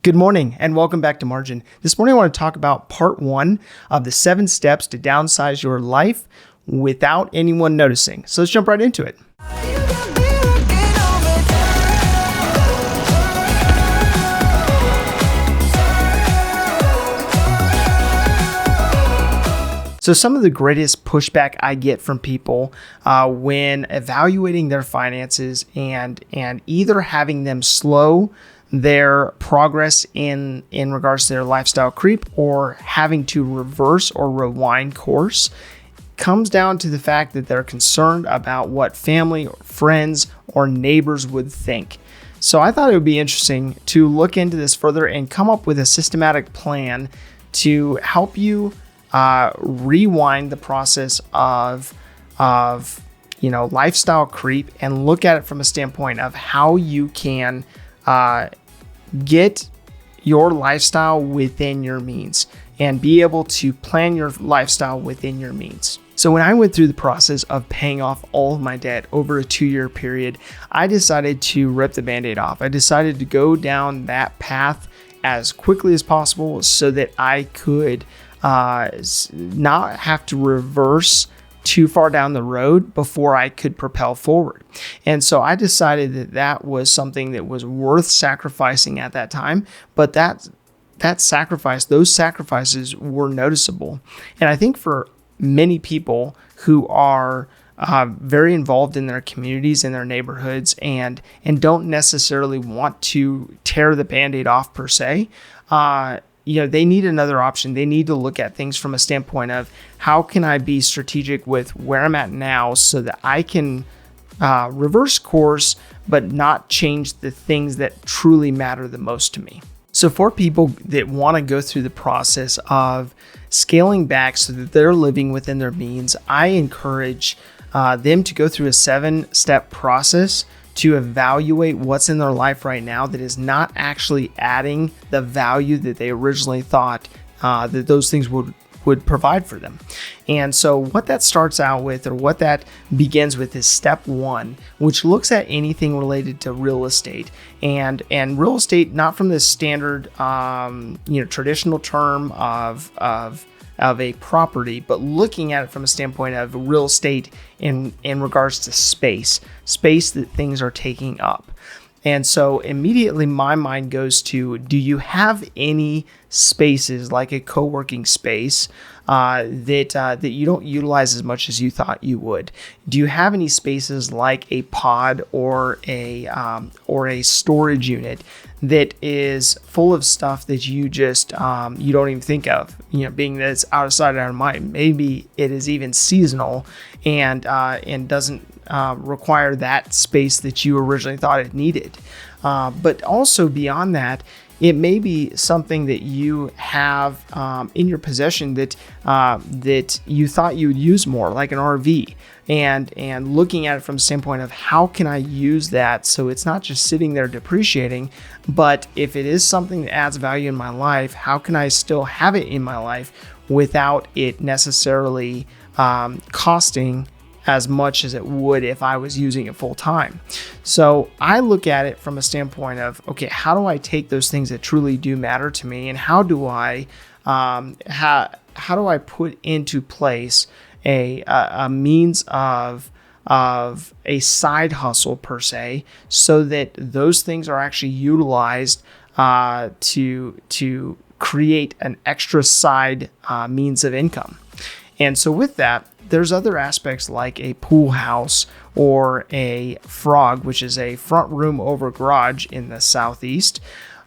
Good morning and welcome back to Margin. This morning I want to talk about part 1 of the 7 steps to downsize your life without anyone noticing. So let's jump right into it. So some of the greatest pushback I get from people when evaluating their finances and either having them slow their progress in regards to their lifestyle creep or having to reverse or rewind course comes down to the fact that they're concerned about what family or friends or neighbors would think. So I thought it would be interesting to look into this further and come up with a systematic plan to help you rewind the process of lifestyle creep and look at it from a standpoint of how you can get your lifestyle within your means and be able to plan your lifestyle within your means. So when I went through the process of paying off all of my debt over a 2-year period, I decided to rip the Band-Aid off. I decided to go down that path as quickly as possible so that I could not have to reverse too far down the road before I could propel forward. And so I decided that that was something that was worth sacrificing at that time, but those sacrifices were noticeable. And I think for many people who are very involved in their communities and their neighborhoods and don't necessarily want to tear the Band-Aid off per se, they need another option. They need to look at things from a standpoint of how can I be strategic with where I'm at now so that I can reverse course, but not change the things that truly matter the most to me. So for people that want to go through the process of scaling back so that they're living within their means, I encourage them to go through a 7-step process to evaluate what's in their life right now that is not actually adding the value that they originally thought that those things would provide for them. And so what that starts out with, or what that begins with, is step 1, which looks at anything related to real estate and real estate, not from the standard traditional term of a property, but looking at it from a standpoint of real estate in regards to space that things are taking up. And so immediately my mind goes to, do you have any spaces like a co-working space that you don't utilize as much as you thought you would? Do you have any spaces like a pod or a storage unit that is full of stuff that you just you don't even think of? Being that it's out of sight, out of mind. Maybe it is even seasonal and doesn't require that space that you originally thought it needed. But also beyond that, it may be something that you have in your possession that you thought you would use more, like an RV, and looking at it from the standpoint of how can I use that so it's not just sitting there depreciating, but if it is something that adds value in my life, how can I still have it in my life without it necessarily costing as much as it would if I was using it full time. So I look at it from a standpoint of, okay, how do I take those things that truly do matter to me, and how do I put into place a means of a side hustle per se, so that those things are actually utilized to create an extra side means of income. And so with that, there's other aspects like a pool house or a frog, which is a front room over garage in the southeast,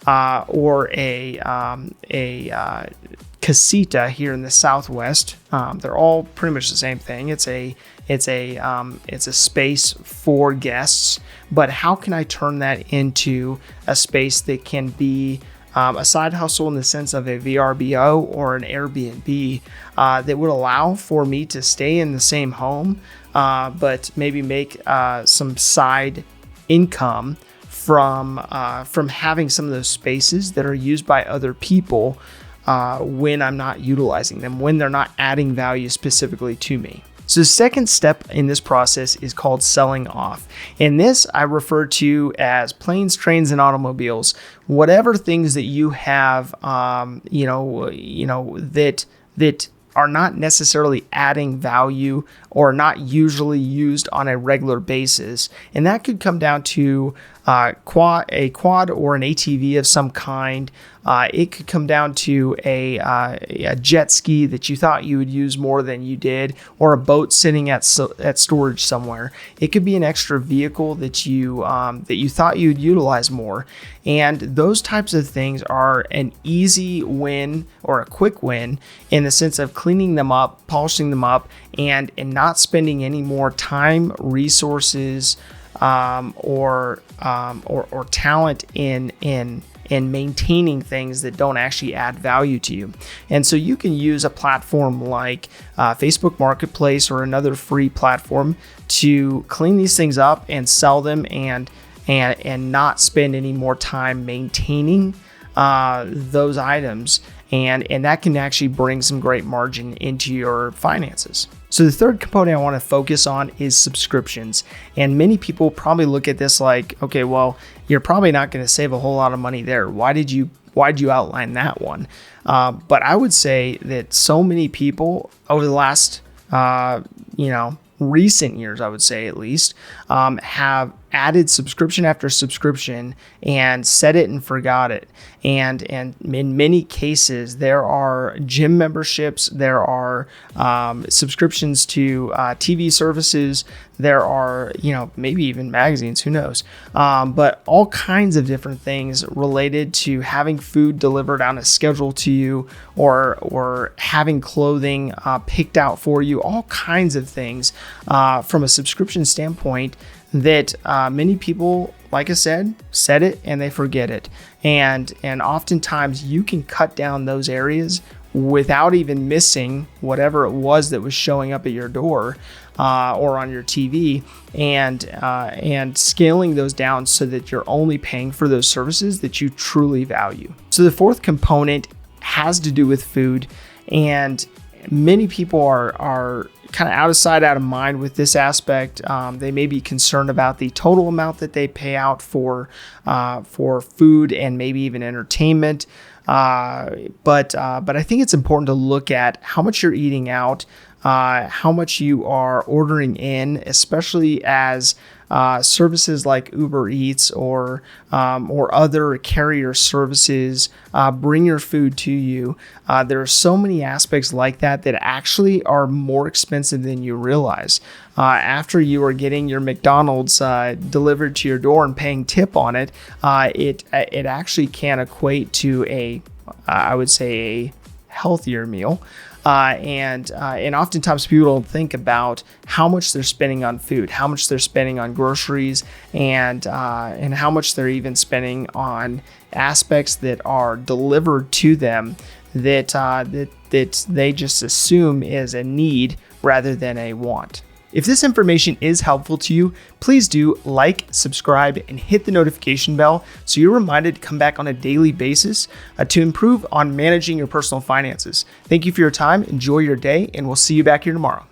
or a casita here in the southwest. They're all pretty much the same thing. It's a space for guests, but how can I turn that into a space that can be a side hustle in the sense of a VRBO or an Airbnb that would allow for me to stay in the same home, but maybe make some side income from having some of those spaces that are used by other people when I'm not utilizing them, when they're not adding value specifically to me. So the second step in this process is called selling off. And this I refer to as planes, trains, and automobiles. Whatever things that you have, that are not necessarily adding value or not usually used on a regular basis. And that could come down to a quad or an ATV of some kind. It could come down to a jet ski that you thought you would use more than you did, or a boat sitting at storage somewhere. It could be an extra vehicle that you thought you'd utilize more. And those types of things are an easy win or a quick win in the sense of cleaning them up, polishing them up, and not spending any more time, resources, or talent in maintaining things that don't actually add value to you. And so you can use a platform like Facebook Marketplace or another free platform to clean these things up and sell them and not spend any more time maintaining those items. And that can actually bring some great margin into your finances. So the third component I want to focus on is subscriptions. And many people probably look at this like, okay, well, you're probably not going to save a whole lot of money there. Why'd you outline that one? But I would say that so many people over the last, recent years, I would say at least, have added subscription after subscription and set it and forgot it. And in many cases, there are gym memberships, there are subscriptions to TV services, there are, maybe even magazines, who knows? But all kinds of different things related to having food delivered on a schedule to you, or having clothing picked out for you, all kinds of things from a subscription standpoint that many people, like I said, set it and they forget it. And oftentimes you can cut down those areas without even missing whatever it was that was showing up at your door or on your TV, and scaling those down so that you're only paying for those services that you truly value. So the fourth component has to do with food, and many people are kind of out of sight, out of mind with this aspect. They may be concerned about the total amount that they pay out for food and maybe even entertainment. But I think it's important to look at how much you're eating out, how much you are ordering in, especially as services like Uber Eats or other carrier services bring your food to you. There are so many aspects like that actually are more expensive than you realize. After you are getting your McDonald's delivered to your door and paying tip on it, it actually can equate to I would say a healthier meal. And oftentimes people don't think about how much they're spending on food, how much they're spending on groceries, and how much they're even spending on aspects that are delivered to them that they just assume is a need rather than a want. If this information is helpful to you, please do like, subscribe, and hit the notification bell so you're reminded to come back on a daily basis to improve on managing your personal finances. Thank you for your time. Enjoy your day, and we'll see you back here tomorrow.